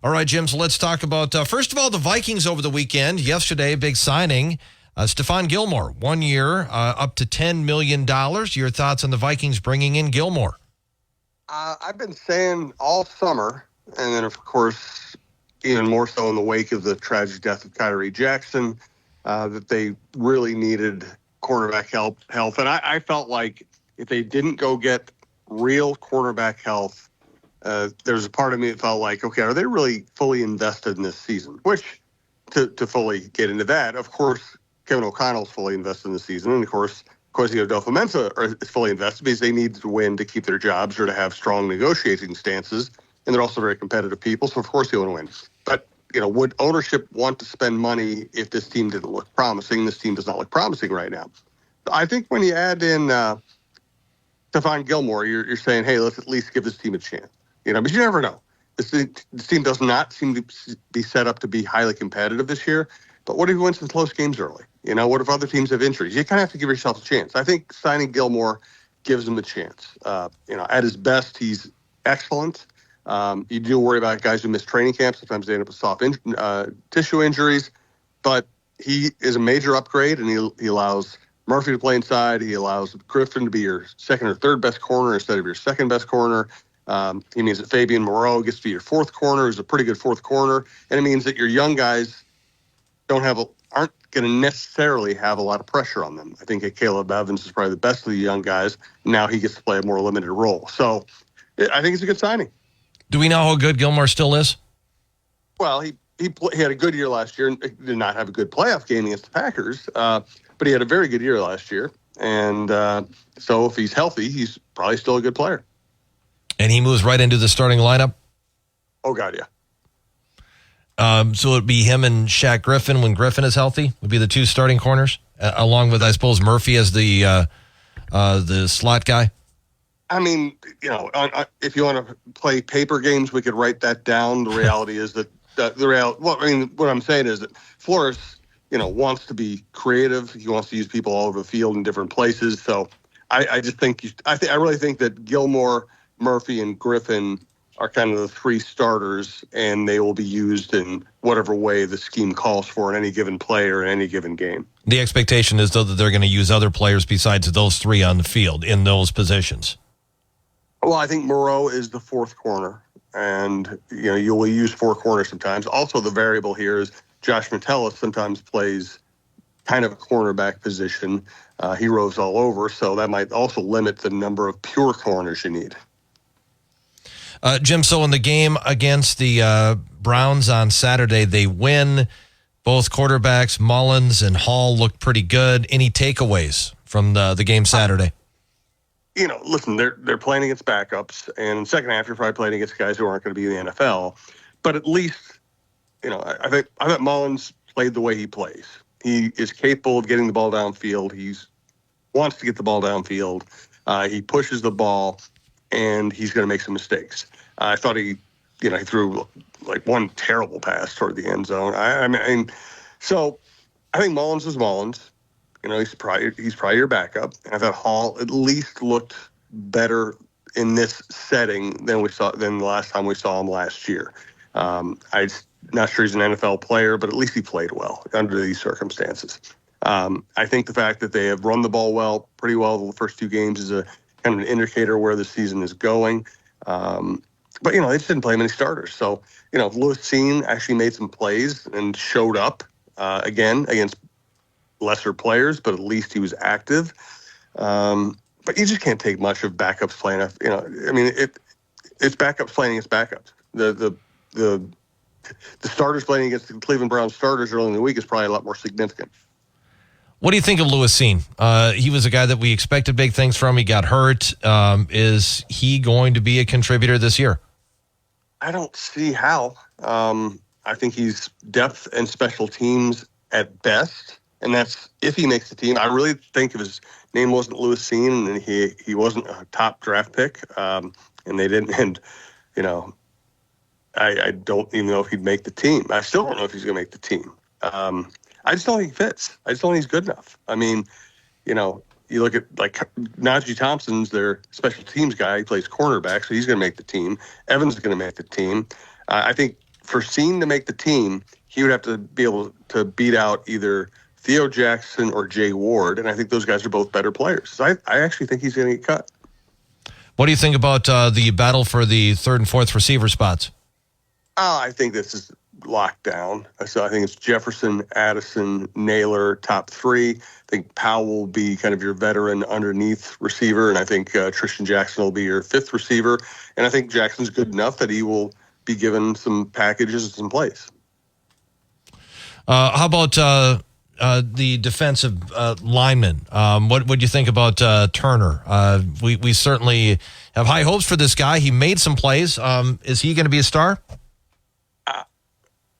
All right, Jim, so let's talk about, first of all, the Vikings over the weekend. Yesterday, big signing. Stephon Gilmore, 1 year, up to $10 million. Your thoughts on the Vikings bringing in Gilmore? I've been saying all summer, and then, of course, even more so in the wake of the tragic death of Kyrie Jackson, that they really needed cornerback health. And I felt like if they didn't go get real cornerback health, there's a part of me that felt like, okay, are they really fully invested in this season? Which, to fully get into that, of course, Kevin O'Connell's fully invested in the season. And, of course, Adolfo-Mensah is fully invested because they need to win to keep their jobs or to have strong negotiating stances. And they're also very competitive people, so, of course, they want to win. But, would ownership want to spend money if this team didn't look promising? This team does not look promising right now. I think when you add in Stephon Gilmore, you're saying, hey, let's at least give this team a chance. But you never know. This team does not seem to be set up to be highly competitive this year. But what if he wins some close games early? What if other teams have injuries? You kind of have to give yourself a chance. I think signing Gilmore gives him a chance. At his best, he's excellent. You do worry about guys who miss training camp. Sometimes they end up with soft tissue injuries. But he is a major upgrade, and he allows Murphy to play inside. He allows Griffin to be your second or third best corner instead of your second best corner. He means that Fabian Moreau gets to be your fourth corner, who's a pretty good fourth corner. And it means that your young guys aren't going to necessarily have a lot of pressure on them. I think Caleb Evans is probably the best of the young guys. Now he gets to play a more limited role. So I think it's a good signing. Do we know how good Gilmore still is? Well, he had a good year last year and did not have a good playoff game against the Packers, but he had a very good year last year. And so if he's healthy, he's probably still a good player. And he moves right into the starting lineup? Oh, God, yeah. So it'd be him and Shaq Griffin when Griffin is healthy would be the two starting corners, along with, I suppose, Murphy as the slot guy. I mean, if you want to play paper games, we could write that down. The reality is that what I'm saying is that Flores, wants to be creative. He wants to use people all over the field in different places. So I really think that Gilmore, Murphy, and Griffin are kind of the three starters, and they will be used in whatever way the scheme calls for in any given play or in any given game. The expectation is, though, that they're going to use other players besides those three on the field in those positions. Well, I think Moreau is the fourth corner, and you will use four corners sometimes. Also, the variable here is Josh Metellus sometimes plays kind of a cornerback position. He roves all over, so that might also limit the number of pure corners you need. Jim, so in the game against the Browns on Saturday, they win. Both quarterbacks, Mullins and Hall, looked pretty good. Any takeaways from the game Saturday? Listen, they're playing against backups, and in the second half, you're probably playing against guys who aren't going to be in the NFL. But at least, I think Mullins played the way he plays. He is capable of getting the ball downfield. He wants to get the ball downfield. He pushes the ball, and he's going to make some mistakes. I thought he threw like one terrible pass toward the end zone. So I think Mullins is Mullins. He's probably your backup. And I thought Hall at least looked better in this setting than the last time we saw him last year. I'm not sure he's an NFL player, but at least he played well under these circumstances. I think the fact that they have run the ball pretty well the first two games is a kind of an indicator where the season is going. But, they just didn't play many starters. So, Lewis Cine actually made some plays and showed up again against lesser players, but at least he was active. But you just can't take much of backups playing. It's backups playing against backups. The starters playing against the Cleveland Browns starters early in the week is probably a lot more significant. What do you think of Lewis Cine? He was a guy that we expected big things from. He got hurt. Is he going to be a contributor this year? I don't see how. I think he's depth and special teams at best, and that's if he makes the team. I really think if his name wasn't Lewis Cine and he wasn't a top draft pick, and they didn't, and I don't even know if he'd make the team. I still don't know if he's going to make the team. I just don't think he fits. I just don't think he's good enough. You look at like Najee Thompson's their special teams guy. He plays cornerback, so he's going to make the team. Evans is going to make the team. I think for Scene to make the team, he would have to be able to beat out either Theo Jackson or Jay Ward, and I think those guys are both better players. So I actually think he's going to get cut. What do you think about the battle for the third and fourth receiver spots? I think this is locked down. So I think it's Jefferson, Addison, Naylor, top three. I think Powell will be kind of your veteran underneath receiver, and I think Tristan Jackson will be your fifth receiver. And I think Jackson's good enough that he will be given some packages and some plays. How about the defensive lineman? What do you think about Turner? We certainly have high hopes for this guy. He made some plays. Is he going to be a star?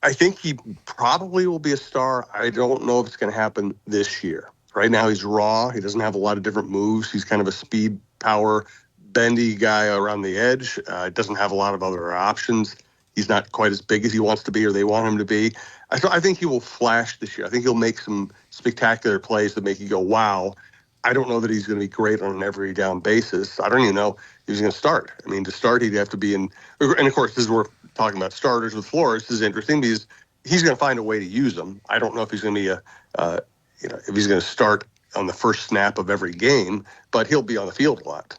I think he probably will be a star. I don't know if it's going to happen this year. Right now he's raw. He doesn't have a lot of different moves. He's kind of a speed, power, bendy guy around the edge. Doesn't have a lot of other options. He's not quite as big as he wants to be or they want him to be. I think he will flash this year. I think he'll make some spectacular plays that make you go, wow. I don't know that he's going to be great on an every down basis. I don't even know if he's going to start. I mean, to start, he'd have to be in. And, of course, this is where we're talking about starters with Flores. This is interesting because he's going to find a way to use them. I don't know if he's going to be if he's going to start on the first snap of every game, but he'll be on the field a lot.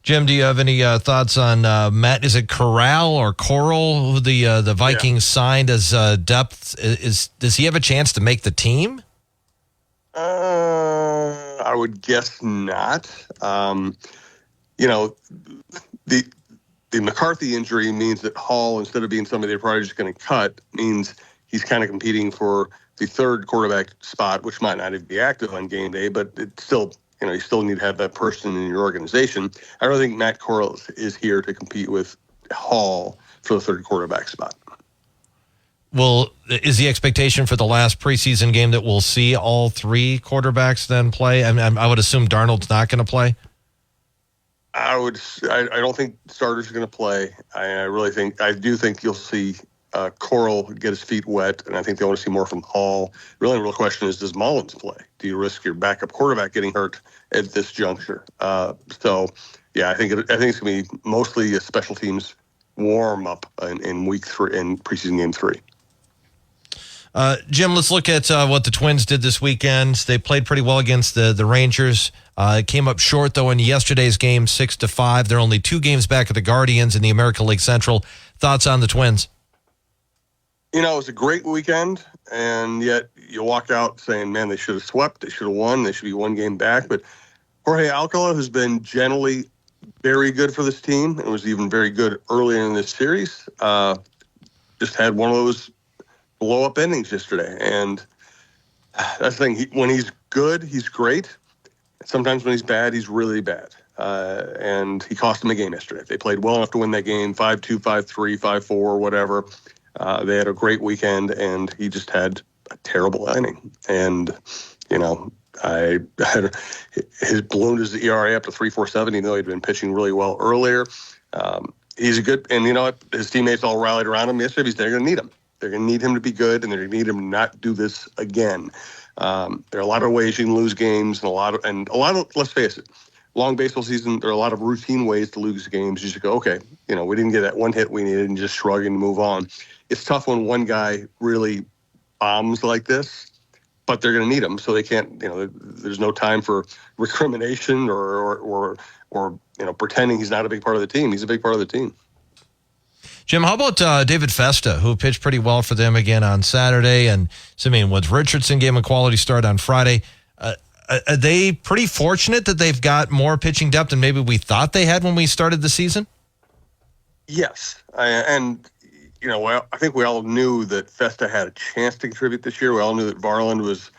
Jim, do you have any thoughts on Matt? Is it Corral or Coral who the Vikings signed as depth? Does he have a chance to make the team? I would guess not. The McCarthy injury means that Hall, instead of being somebody they're probably just going to cut, means he's kind of competing for the third quarterback spot, which might not even be active on game day, but it's still, you still need to have that person in your organization. I don't think Matt Corral is here to compete with Hall for the third quarterback spot. Well, is the expectation for the last preseason game that we'll see all three quarterbacks then play? I would assume Darnold's not going to play. I don't think starters are going to play. I do think you'll see Corral get his feet wet, and I think they want to see more from Hall. Really, the real question is, does Mullins play? Do you risk your backup quarterback getting hurt at this juncture? I think it's going to be mostly a special teams warm up in week 3 in preseason game 3. Jim, let's look at what the Twins did this weekend. They played pretty well against the Rangers. It came up short, though, in yesterday's game, 6-5. They're only 2 games back of the Guardians in the American League Central. Thoughts on the Twins? It was a great weekend, and yet you walk out saying, man, they should have swept. They should have won. They should be 1 game back. But Jorge Alcala has been generally very good for this team and was even very good earlier in this series. Just had one of those blow-up innings yesterday. And that's the thing. When he's good, he's great. Sometimes when he's bad, he's really bad. And he cost them a game yesterday. They played well enough to win that game, 5-2, 5-3, 5-4, whatever. They had a great weekend, and he just had a terrible inning. And, his ballooned his ERA up to 3.47, even though he'd been pitching really well earlier. He's a good, and you know what? His teammates all rallied around him yesterday because they're going to need him. They're going to need him to be good, and they're going to need him to not do this again. There are a lot of ways you can lose games, and a lot of, let's face it, long baseball season, there are a lot of routine ways to lose games. You just go, okay, we didn't get that one hit we needed, and just shrug and move on. It's tough when one guy really bombs like this, but they're going to need him, so they can't. There's no time for recrimination or pretending he's not a big part of the team. He's a big part of the team. Jim, how about David Festa, who pitched pretty well for them again on Saturday, and with Richardson gave him a quality start on Friday. Are they pretty fortunate that they've got more pitching depth than maybe we thought they had when we started the season? Yes, I think we all knew that Festa had a chance to contribute this year. We all knew that Varland was,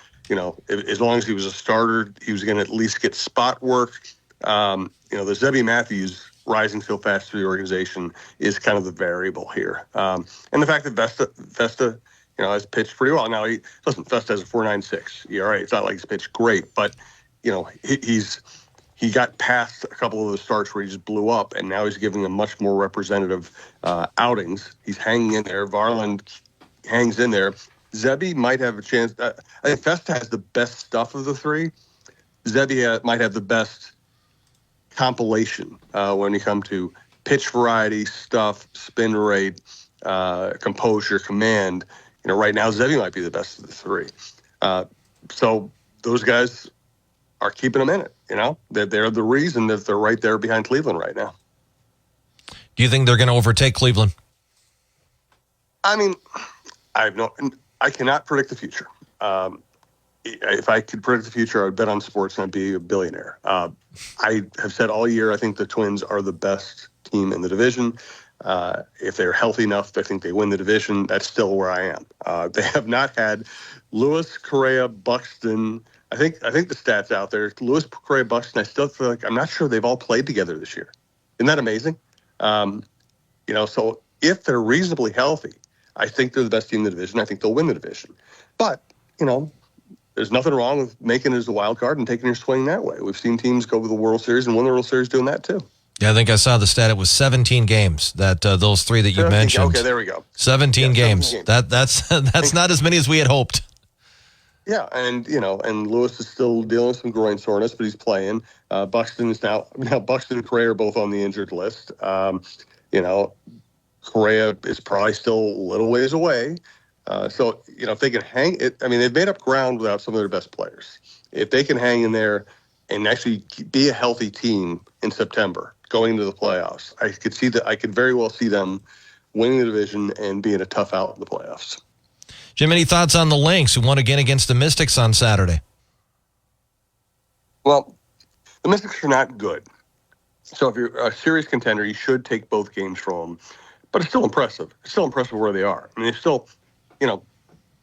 as long as he was a starter, he was going to at least get spot work. The Zebby Matthews rising so fast through the organization is kind of the variable here. And the fact that Festa has pitched pretty well. Now, Festa has a 4.96 ERA. It's not like he's pitched great, but, he got past a couple of the starts where he just blew up, and now he's giving them much more representative outings. He's hanging in there. Varland hangs in there. Zebby might have a chance. I think Festa has the best stuff of the three. Zebby might have the best compilation when you come to pitch variety, stuff, spin rate. composure, command. Right now, Zevi might be the best of the three. So those guys are keeping them in it. They're the reason that they're right there behind Cleveland right now. Do you think they're going to overtake Cleveland? I mean, I cannot predict the future. If I could predict the future, I would bet on sports and I'd be a billionaire. I have said all year, I think the Twins are the best team in the division. If they're healthy enough, I think they win the division. That's still where I am. They have not had Lewis, Correa, Buxton. I think the stats out there. Lewis, Correa, Buxton. I still feel like I'm not sure they've all played together this year. Isn't that amazing? So if they're reasonably healthy, I think they're the best team in the division. I think they'll win the division. But there's nothing wrong with making it as a wild card and taking your swing that way. We've seen teams go to the World Series and win the World Series doing that too. Yeah, I think I saw the stat. It was 17 games that those three that you mentioned. Okay, there we go. 17 games. 17 games. That's not as many as we had hoped. Yeah, and Lewis is still dealing with some groin soreness, but he's playing. Buxton is now Buxton and Correa are both on the injured list. Correa is probably still a little ways away. So if they can hang it, they've made up ground without some of their best players. If they can hang in there and actually be a healthy team in September, going into the playoffs, I could very well see them winning the division and being a tough out in the playoffs. Jim, any thoughts on the Lynx, who won again against the Mystics on Saturday? Well, the Mystics are not good. So if you're a serious contender, you should take both games from them. But it's still impressive. It's still impressive where they are. It's still,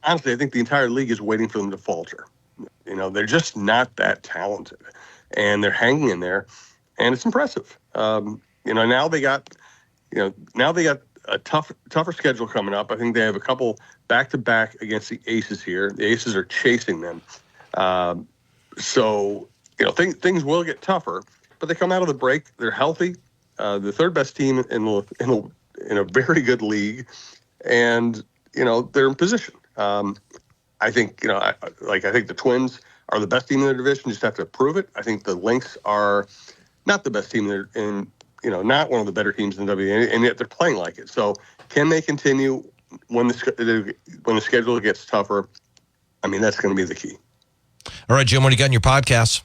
honestly, I think the entire league is waiting for them to falter. They're just not that talented. And they're hanging in there, and it's impressive. Now they got a tougher schedule coming up. I think they have a couple back-to-back against the Aces here. The Aces are chasing them. Things will get tougher, but they come out of the break. They're healthy. The third best team in a very good league, and they're in position. I think the Twins are the best team in their division. Just have to prove it. I think the Lynx are not the best team not one of the better teams in the WNBA, and yet they're playing like it. So can they continue when the schedule gets tougher? That's going to be the key. All right, Jim, what do you got in your podcasts?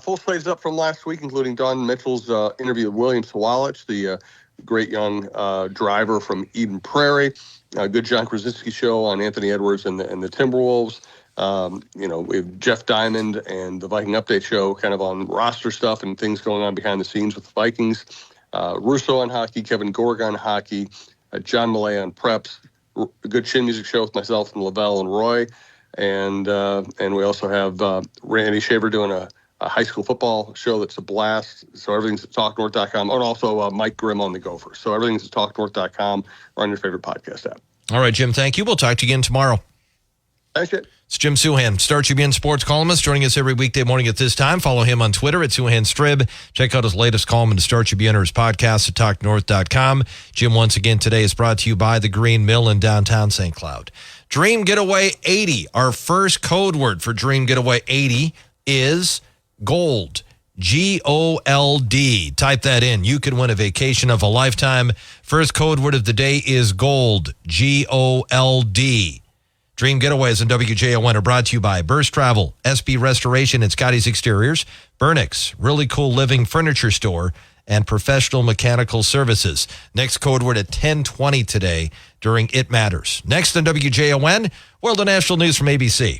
Full slates up from last week, including Don Mitchell's interview with William Sawalich, the great young driver from Eden Prairie. Good John Krasinski show on Anthony Edwards and the Timberwolves. We have Jeff Diamond and the Viking Update show kind of on roster stuff and things going on behind the scenes with the Vikings. Russo on hockey, Kevin Gorg on hockey, John Millay on preps, a good chin music show with myself and Lavelle and Roy. And we also have Randy Shaver doing a high school football show that's a blast. So everything's at talknorth.com. And also Mike Grimm on the Gophers. So everything's at talknorth.com or on your favorite podcast app. All right, Jim, thank you. We'll talk to you again tomorrow. Thanks, Jim. It's Jim Souhan, Star Tribune sports columnist, joining us every weekday morning at this time. Follow him on Twitter at SouhanStrib. Check out his latest column in the Star Tribune or his podcast at talknorth.com. Jim, once again, today is brought to you by the Green Mill in downtown St. Cloud. Dream Getaway 80. Our first code word for Dream Getaway 80 is GOLD. GOLD. Type that in. You could win a vacation of a lifetime. First code word of the day is GOLD. GOLD. Dream Getaways and WJON are brought to you by Burst Travel, SB Restoration and Scotty's Exteriors, Burnix, Really Cool Living Furniture Store, and Professional Mechanical Services. Next code word at 10:20 today during It Matters. Next on WJON, World and National News from ABC.